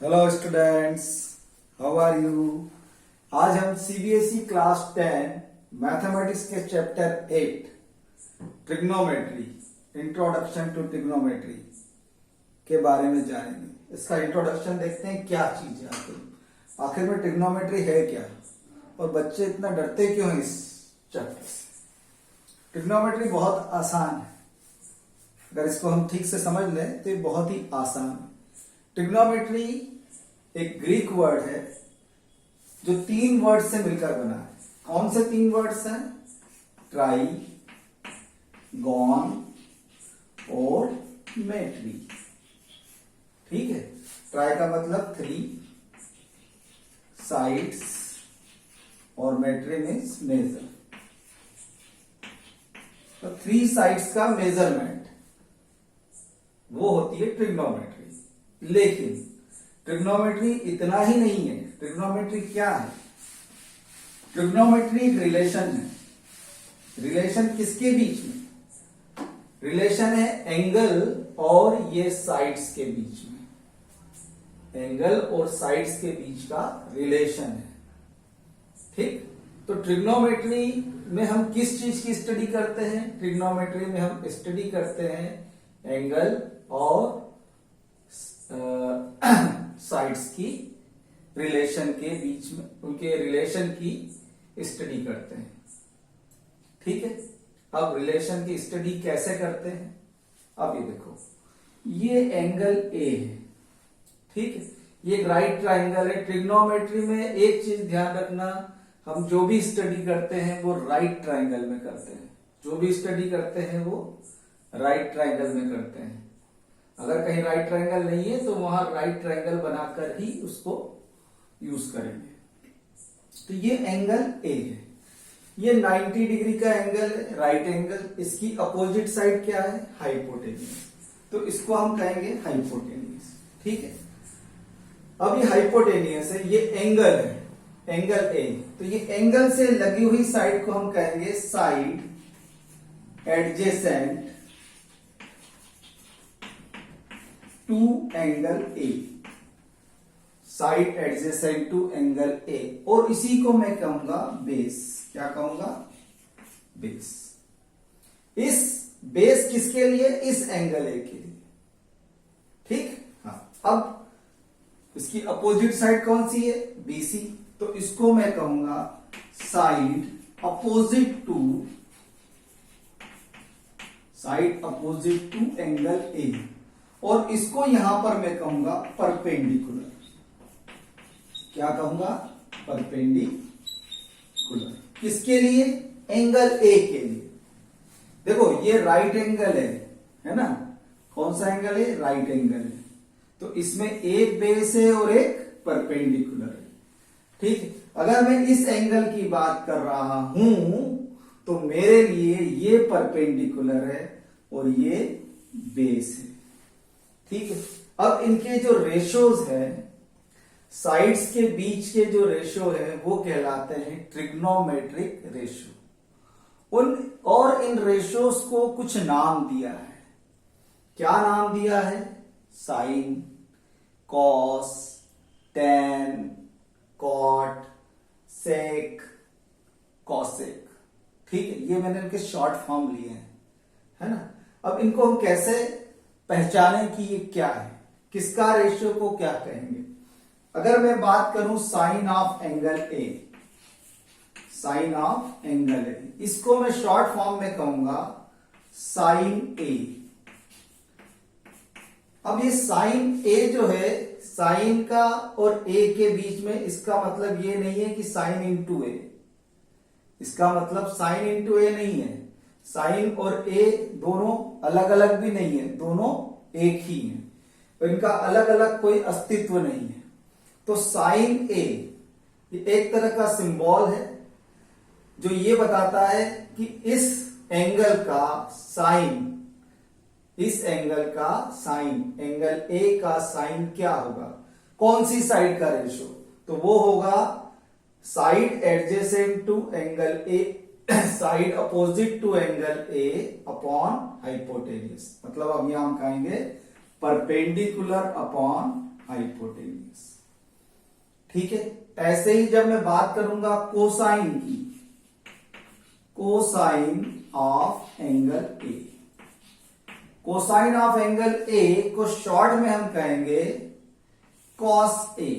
Hello students, how are you. आज हम CBSE class 10 mathematics के chapter 8 trigonometry, introduction to trigonometry के बारे में जानेंगे। इसका इंट्रोडक्शन देखते हैं, क्या चीज है आखिर में ट्रिग्नोमेट्री है क्या, और बच्चे इतना डरते क्यों हैं इस चैप्टर से। ट्रिग्नोमेट्री बहुत आसान है, अगर इसको हम ठीक से समझ लें तो ये बहुत ही आसान है। ट्रिग्नोमेट्री एक ग्रीक वर्ड है जो 3 वर्ड से मिलकर बना है। कौन से 3 वर्ड्स हैं? ट्राई, गॉन और मेट्री। ठीक है, ट्राई का मतलब 3 साइड्स और मेट्री मीन्स मेजर। तो 3 साइड्स का मेजरमेंट वो होती है ट्रिग्नोमेट्री। लेकिन ट्रिग्नोमेट्री इतना ही नहीं है। ट्रिग्नोमेट्री क्या है? ट्रिग्नोमेट्री एक रिलेशन है। रिलेशन किसके बीच में? रिलेशन है एंगल और ये साइड्स के बीच में। एंगल और साइड्स के बीच का रिलेशन है। ठीक, तो ट्रिग्नोमेट्री में हम किस चीज की स्टडी करते हैं? ट्रिग्नोमेट्री में हम स्टडी करते हैं एंगल और साइड्स की रिलेशन के बीच में, उनके रिलेशन की स्टडी करते हैं। ठीक है, अब रिलेशन की स्टडी कैसे करते हैं? अब ये देखो, ये एंगल ए है। ठीक है, ये एक राइट ट्राइंगल है। ट्रिग्नोमेट्री में एक चीज ध्यान रखना, हम जो भी स्टडी करते हैं वो राइट ट्राइंगल में करते हैं। जो भी स्टडी करते हैं वो राइट ट्राइंगल में करते हैं। अगर कहीं राइट ट्राइंगल नहीं है तो वहां राइट ट्राइंगल बनाकर ही उसको यूज करेंगे। तो ये एंगल ए है, ये 90 डिग्री का एंगल है, राइट एंगल। इसकी अपोजिट साइड क्या है? हाइपोटेन्यूज। तो इसको हम कहेंगे हाइपोटेन्यूज। ठीक है, अब ये हाइपोटेन्यूज है, ये एंगल है, एंगल ए। तो ये एंगल से लगी हुई साइड को हम कहेंगे side adjacent to angle A. Side adjacent to angle A, और इसी को मैं कहूंगा बेस। क्या कहूंगा? बेस। इस बेस किसके लिए? इस एंगल ए के लिए। ठीक, हाँ। अब इसकी अपोजिट साइड कौन सी है? बीसी। तो इसको मैं कहूंगा side opposite to angle A, और इसको यहां पर मैं कहूंगा परपेंडिकुलर। क्या कहूंगा? परपेंडिकुलर। किसके लिए? एंगल ए के लिए। देखो, ये राइट एंगल है ना? कौन सा एंगल है? राइट एंगल है। तो इसमें एक बेस है और एक परपेंडिकुलर है। ठीक है, अगर मैं इस एंगल की बात कर रहा हूं तो मेरे लिए ये परपेंडिकुलर है और ये बेस है। ठीक है, अब इनके जो रेशोज है, साइड्स के बीच के जो रेशो है वो कहलाते हैं ट्रिग्नोमेट्रिक रेशो। इन रेशोज को कुछ नाम दिया है। क्या नाम दिया है? साइन, कॉस, टेन, कॉट, सेक, कॉसेक। ठीक है, ये मैंने इनके शॉर्ट फॉर्म लिए हैं, है ना? अब इनको हम कैसे पहचाने कि ये क्या है, किसका रेशियो को क्या कहेंगे? अगर मैं बात करूं sine of angle A, sine of angle A, इसको मैं शॉर्ट फॉर्म में कहूंगा साइन ए। अब ये साइन ए जो है, साइन का और ए के बीच में, इसका मतलब ये नहीं है कि साइन इंटू ए। इसका मतलब साइन इंटू ए नहीं है। साइन और ए दोनों अलग अलग भी नहीं है, दोनों एक ही है, तो इनका अलग अलग कोई अस्तित्व नहीं है। तो साइन ए ये एक तरह का सिंबल है जो ये बताता है कि इस एंगल का साइन, इस एंगल का साइन, एंगल ए का साइन क्या होगा? कौन सी साइड का रेशो? तो वो होगा side adjacent to angle A, side opposite to angle A upon hypotenuse. मतलब अब यहां हम कहेंगे परपेंडिकुलर अपॉन हाइपोटेनियस। ठीक है, ऐसे ही जब मैं बात करूंगा कोसाइन की, cosine of angle A, cosine of angle ए को शॉर्ट में हम कहेंगे कॉस ए।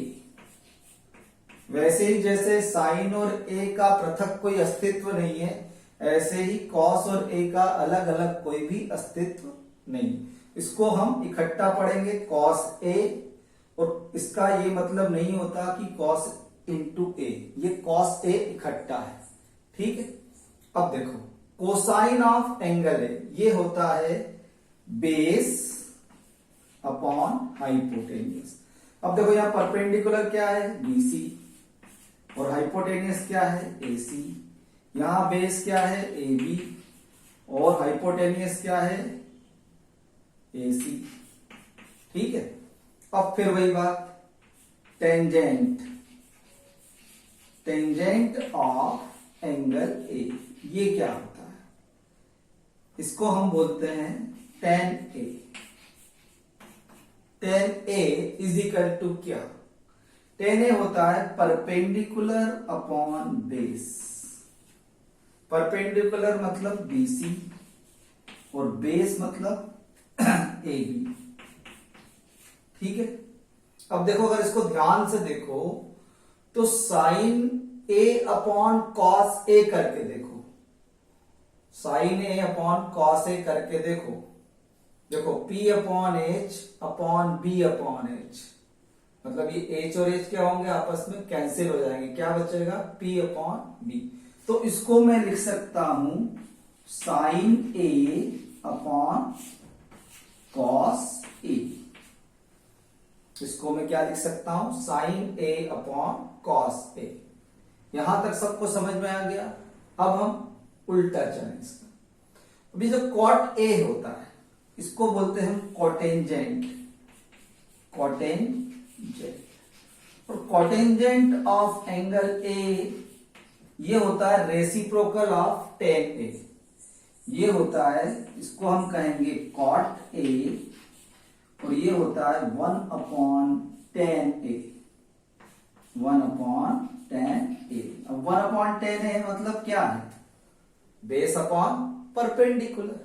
वैसे ही जैसे साइन और ए का पृथक कोई अस्तित्व नहीं है, ऐसे ही कॉस और ए का अलग अलग कोई भी अस्तित्व नहीं। इसको हम इकट्ठा पढ़ेंगे कॉस ए, और इसका ये मतलब नहीं होता कि कॉस इंटू ए, ये कॉस ए इकट्ठा है। ठीक है, अब देखो कोसाइन ऑफ एंगल ए ये होता है बेस अपॉन हाइपोटेनियस। अब देखो यहां परपेंडिकुलर क्या है, बीसी, और हाइपोटेनियस क्या है, एसी। यहां बेस क्या है, एबी, और हाइपोटेनियस क्या है, एसी। ठीक है, अब फिर वही बात, tangent, tangent of angle A, ये क्या होता है, इसको हम बोलते हैं tan A. Tan A is equal to क्या, टेन ए होता है परपेंडिकुलर अपॉन बेस। परपेंडिकुलर मतलब बीसी और बेस मतलब ए बी। ठीक है, अब देखो अगर इसको ध्यान से देखो तो sine A upon cos A करके देखो, sine A upon cos A करके देखो। देखो P upon H upon B upon H, मतलब ये एच और एच क्या होंगे, आपस में कैंसिल हो जाएंगे, क्या बचेगा, P अपॉन बी। तो इसको मैं लिख सकता हूं साइन ए अपॉन कॉस ए। इसको मैं क्या लिख सकता हूं, साइन ए अपॉन कॉस ए। यहां तक सबको समझ में आ गया। अब हम उल्टा चलें इसका। अभी जो कॉट ए होता है इसको बोलते हैं कॉटेंजेंट, कॉटेंजेंट। और कॉटेंजेंट ऑफ एंगल ए ये होता है रेसिप्रोकल ऑफ टेन ए, ये होता है, इसको हम कहेंगे कॉट ए, और ये होता है 1 अपॉन टेन ए, 1 अपॉन टेन ए। अब 1 अपॉन टेन ए मतलब क्या है, base upon perpendicular,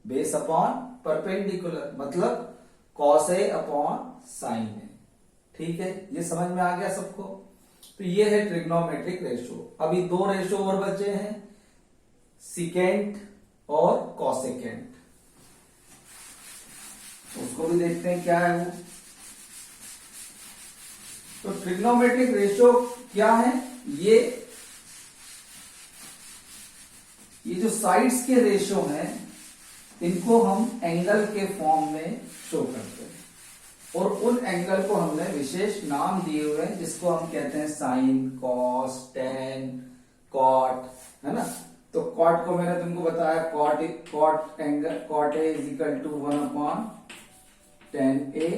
base upon perpendicular मतलब कॉस ए अपॉन साइन ए। ठीक है, ये समझ में आ गया सबको। तो ये है ट्रिग्नोमेट्रिक रेशो। अभी दो रेशो और बचे हैं, सिकेंट और कॉसेकेंट, उसको भी देखते हैं क्या है वो। तो ट्रिग्नोमेट्रिक रेशो क्या है, ये जो साइड्स के रेशो हैं इनको हम एंगल के फॉर्म में शो करते हैं, और उन एंगल को हमने विशेष नाम दिए हुए हैं जिसको हम कहते हैं साइन, कॉस, टेन, कॉट, है ना। तो कॉट को मैंने तुमको बताया, cot angle, cot A is equal to 1 upon tan A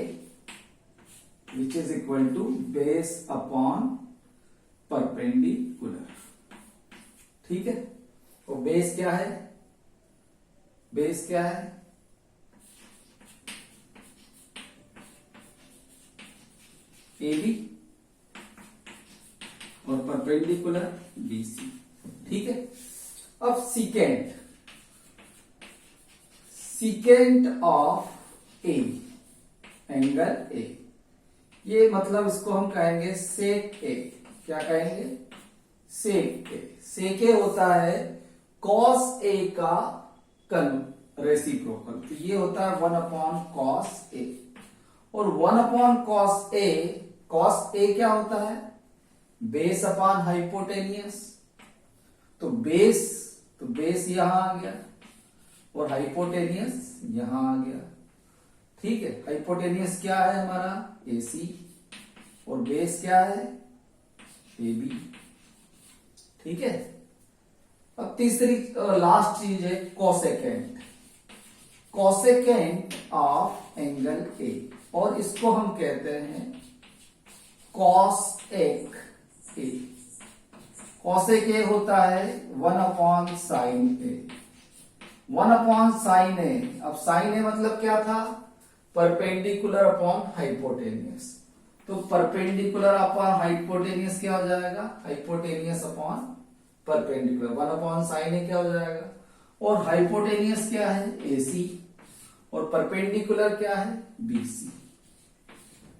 which is equal to base upon perpendicular. ठीक है, तो बेस क्या है, बेस क्या है, ए बी, और परपेंडिकुलर बी सी। ठीक है, अब secant, secant of A, angle A, ये मतलब इसको हम कहेंगे सेक ए। क्या कहेंगे, सेक ए। सेक ए होता है कॉस ए का रेसिप्रोकल, तो ये होता है 1 अपॉन कॉस ए, और 1 upon cos A, cos A क्या होता है, बेस अपॉन हाइपोटेनियस। तो बेस यहां आ गया और हाइपोटेनियस यहां आ गया। ठीक है, हाइपोटेनियस क्या है हमारा, एसी, और बेस क्या है, एबी। ठीक है, अब तीसरी लास्ट चीज है cosecant, cosecant of angle A, और इसको हम कहते हैं कॉसेक ए। कॉसेक ए होता है 1 upon sine A, 1 upon sine A. अब साइन ए मतलब क्या था, परपेंडिकुलर अपॉन हाइपोटेनियस। तो परपेंडिकुलर अपॉन हाइपोटेनियस क्या हो जाएगा, hypotenuse upon perpendicular, 1 upon sine A क्या हो जाएगा, और हाइपोटेनियस क्या है AC और परपेंडिकुलर क्या है BC।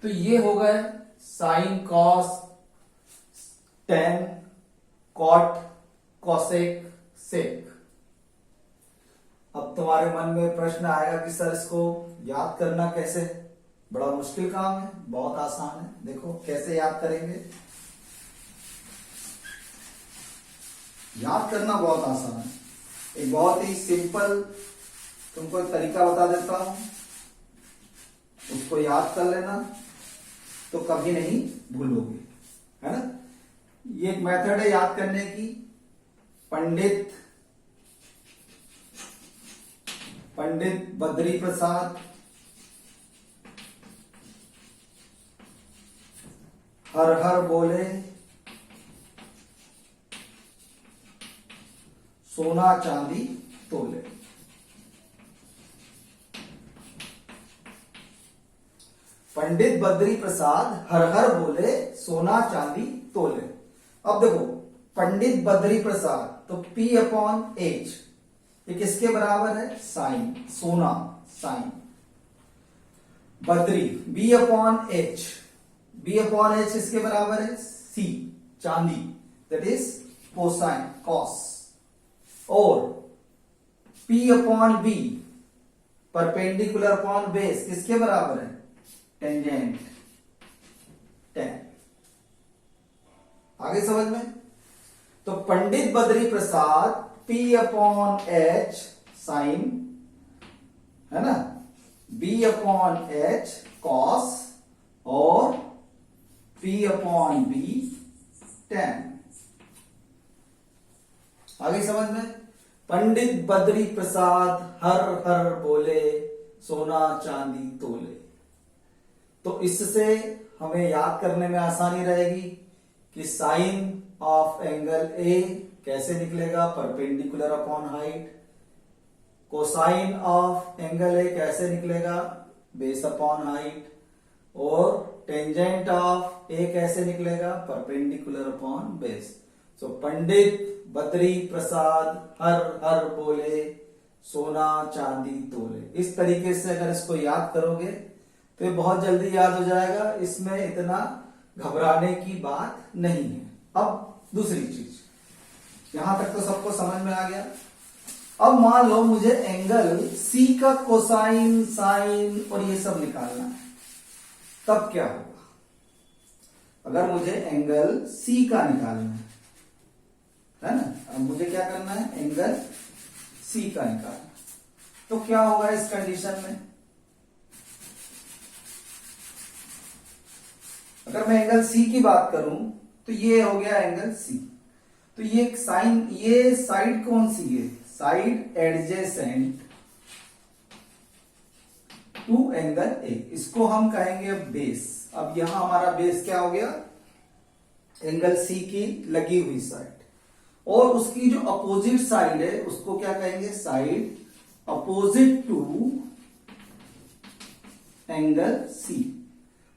तो ये हो गए sine, cos, tan, cot, cosec, sec. अब तुम्हारे मन में प्रश्न आएगा कि सर इसको याद करना कैसे, बड़ा मुश्किल काम है, बहुत आसान है। देखो कैसे याद करेंगे, याद करना बहुत आसान है। एक बहुत ही सिंपल तुमको एक तरीका बता देता हूं, उसको याद कर लेना तो कभी नहीं भूलोगे, है ना। ये एक मेथड है याद करने की। पंडित बद्री प्रसाद हर हर बोले सोना चांदी तोले। पंडित बद्री प्रसाद हर हर बोले सोना चांदी तोले। अब देखो पंडित बद्री प्रसाद, तो P अपॉन H ये किसके बराबर है, साइन, सोना sine. Badri B upon H, B upon H इसके बराबर है C, चांदी, दैट इज कोसाइन, कॉस। और P upon B perpendicular upon base किसके बराबर है, टेंजेंट, टेन। आगे समझ में। तो Pandit Badri Prasad P upon H sine, है ना, B अपॉन H कॉस और P अपॉन B टेन। आगे समझ में। पंडित बद्री प्रसाद हर हर बोले सोना चांदी तोले। तो इससे हमें याद करने में आसानी रहेगी कि साइन ऑफ एंगल ए कैसे निकलेगा, perpendicular upon height. Cosine of angle ए कैसे निकलेगा, बेस अपॉन हाइट। और टेंजेंट ऑफ ए कैसे निकलेगा, परपेंडिकुलर अपॉन बेस। सो पंडित बद्री प्रसाद हर हर बोले सोना चांदी तोले। इस तरीके से अगर इसको याद करोगे तो ये बहुत जल्दी याद हो जाएगा, इसमें इतना घबराने की बात नहीं है। अब दूसरी चीज, यहां तक तो सबको समझ में आ गया। अब मान लो मुझे एंगल C का कोसाइन, साइन और ये सब निकालना है, तब क्या होगा। अगर मुझे एंगल C का निकालना है ना, अब मुझे क्या करना है, एंगल C का निकालना, तो क्या होगा इस कंडीशन में। अगर मैं एंगल C की बात करूं तो ये हो गया एंगल C। तो ये साइन, ये साइड कौन सी है, side adjacent to angle A, इसको हम कहेंगे बेस। अब यहां हमारा बेस क्या हो गया, एंगल C की लगी हुई साइड, और उसकी जो अपोजिट साइड है उसको क्या कहेंगे, side opposite to angle C,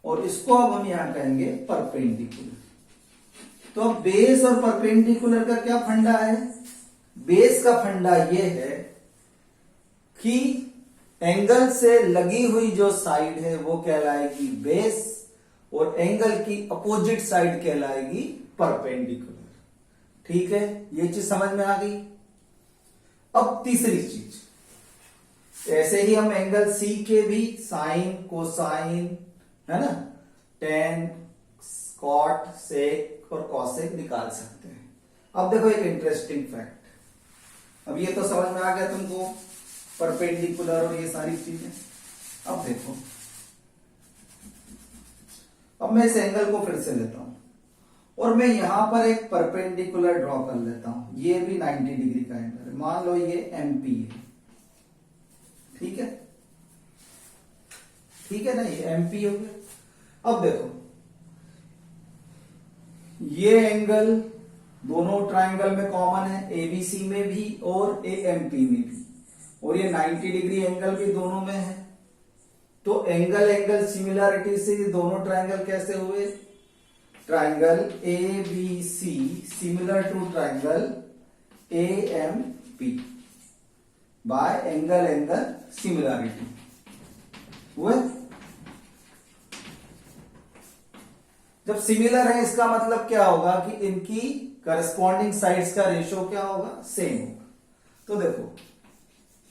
और इसको अब हम यहां कहेंगे परपेंडिकुलर। तो अब बेस और परपेंडिकुलर का क्या फंडा है, बेस का फंडा यह है कि एंगल से लगी हुई जो साइड है वो कहलाएगी बेस, और एंगल की अपोजिट साइड कहलाएगी परपेंडिकुलर। ठीक है, ये चीज समझ में आ गई। अब तीसरी चीज, ऐसे ही हम एंगल C के भी साइन, कोसाइन, है ना, टेन, कॉट, सेक और कॉसेक निकाल सकते हैं। अब देखो एक इंटरेस्टिंग फैक्ट, अब ये तो समझ में आ गया तुमको, परपेंडिकुलर और ये सारी चीजें। अब देखो, अब मैं इस एंगल को फिर से लेता हूं और मैं यहां पर एक परपेंडिकुलर ड्रॉ कर लेता हूं। ये भी 90 डिग्री का एंगल है, मान लो ये MP है, ठीक है, ठीक है ना, ये MP हो गया। अब देखो ये एंगल दोनों ट्राइंगल में कॉमन है, ABC में भी और AMP में भी, और ये 90 डिग्री एंगल भी दोनों में है। तो एंगल एंगल सिमिलरिटी से ये दोनों ट्रायंगल कैसे हुए? Triangle A B C similar to triangle A M P by angle angle similarity हुए। जब सिमिलर है इसका मतलब क्या होगा कि इनकी करस्पॉन्डिंग साइड्स का रेशियो क्या होगा? सेम होगा। तो देखो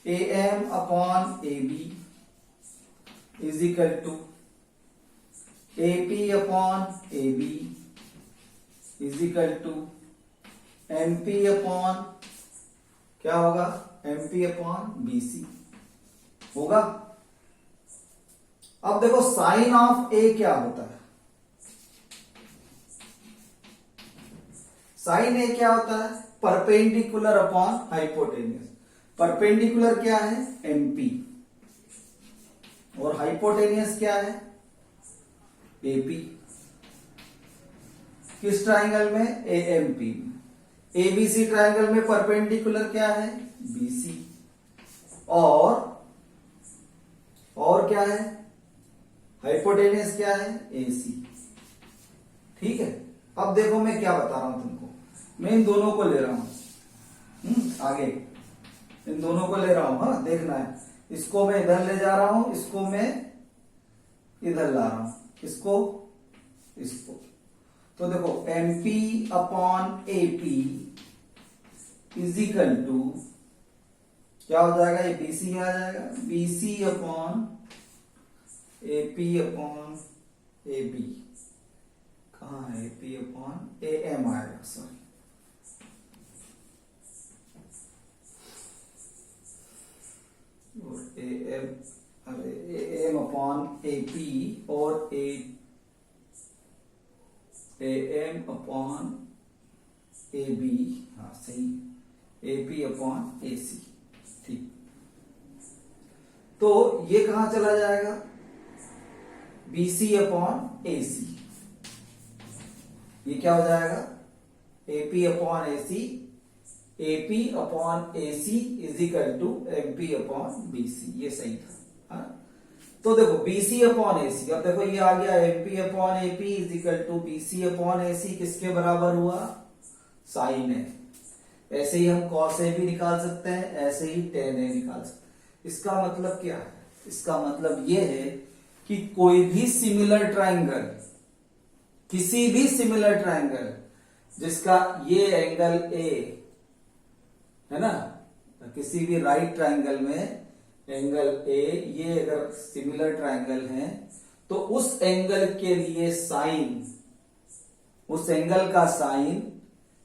A M upon A B is equal to A P upon A B is equal to M P upon क्या होगा? M P upon B C होगा। अब देखो साइन ऑफ ए क्या होता है? साइन ए क्या होता है? Perpendicular upon hypotenuse. परपेंडिकुलर क्या है? एमपी और हाइपोटेनियस क्या है? एपी। किस ट्राइंगल में? एएमपी में। एबीसी ट्राइंगल में परपेंडिकुलर क्या है? बीसी। और क्या है? हाइपोटेनियस क्या है? एसी। ठीक है। अब देखो मैं क्या बता रहा हूं तुमको, मैं इन दोनों को ले रहा हूं आगे, इन दोनों को ले रहा हूं। हाँ देखना है, इसको मैं इधर ले जा रहा हूं, इसको मैं इधर ला रहा हूं, इसको। तो देखो MP upon AP is equal to क्या हो जाएगा? ये बीसी आ जाएगा। BC upon AP upon AB कहां है? एपी अपॉन एएम आएगा, सॉरी। और एएम अपॉन एपी और एएम अपॉन एबी, हाँ सही, एपी अपॉन एसी। ठीक, तो ये कहां चला जाएगा? BC upon AC. ये क्या हो जाएगा? AP upon AC, AP upon AC is equal to MP upon BC. ये सही था। तो देखो बीसी अपॉन एसी, अब देखो ये आ गया MP upon AP is equal to BC upon AC. किसके बराबर हुआ? Sine A. ऐसे ही हम कॉस ए भी निकाल सकते हैं, ऐसे ही टेन ए निकाल सकते हैं। इसका मतलब क्या है? इसका मतलब ये है कि कोई भी सिमिलर ट्राइंगल, किसी भी सिमिलर ट्राइंगल जिसका ये एंगल ए है ना, किसी भी राइट ट्राइंगल में एंगल ए, ये अगर सिमिलर ट्राइंगल है तो उस एंगल के लिए साइन, उस एंगल का साइन,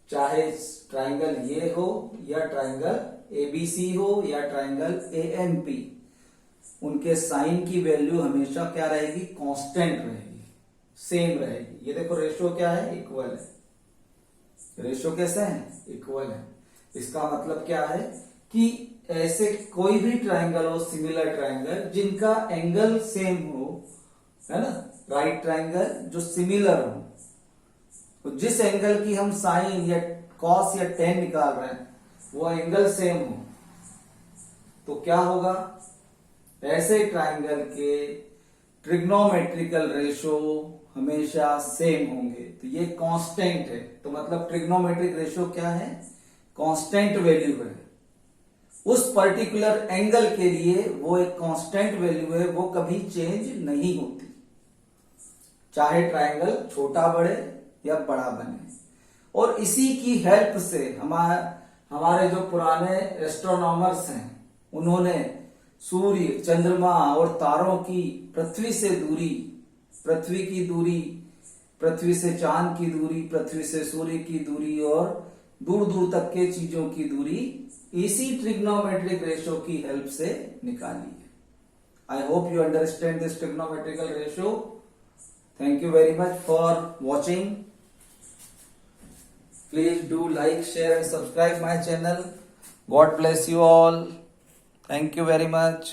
चाहे ट्राइंगल ये हो या ट्राइंगल एबीसी हो या ट्राइंगल एएमपी, उनके साइन की वैल्यू हमेशा क्या रहेगी? कांस्टेंट रहेगी, सेम रहेगी। ये देखो रेशियो क्या है? इक्वल है। रेशियो कैसे है? इक्वल है। इसका मतलब क्या है कि ऐसे कोई भी ट्राइंगल हो, सिमिलर ट्राइंगल जिनका एंगल सेम हो, है ना, राइट ट्राइंगल जो सिमिलर हो, तो जिस एंगल की हम साइन या कॉस या टेन निकाल रहे हैं वो एंगल सेम हो, तो क्या होगा? ऐसे ट्राइंगल के ट्रिग्नोमेट्रिकल रेशो हमेशा सेम होंगे। तो ये कांस्टेंट है, तो मतलब ट्रिग्नोमेट्रिक रेशो क्या है? कांस्टेंट वैल्यू है। उस पर्टिकुलर एंगल के लिए वो एक कांस्टेंट वैल्यू है, वो कभी चेंज नहीं होती, चाहे ट्राइंगल छोटा बढ़े या बड़ा बने। और इसी की हेल्प से हमारे जो पुराने एस्ट्रोनॉमर्स हैं, उन्होंने सूर्य, चंद्रमा और तारों की पृथ्वी से दूरी, पृथ्वी की दूरी, पृथ्वी से चांद की दूरी, पृथ्वी से सूर्य की दूरी और दूर दूर तक के चीजों की दूरी इसी ट्रिग्नोमेट्रिक रेशियो की हेल्प से निकाली है। I hope you understand this trigonometrical ratio. Thank you very much for watching. Please do like, share and subscribe my channel. God bless you all. Thank you very much.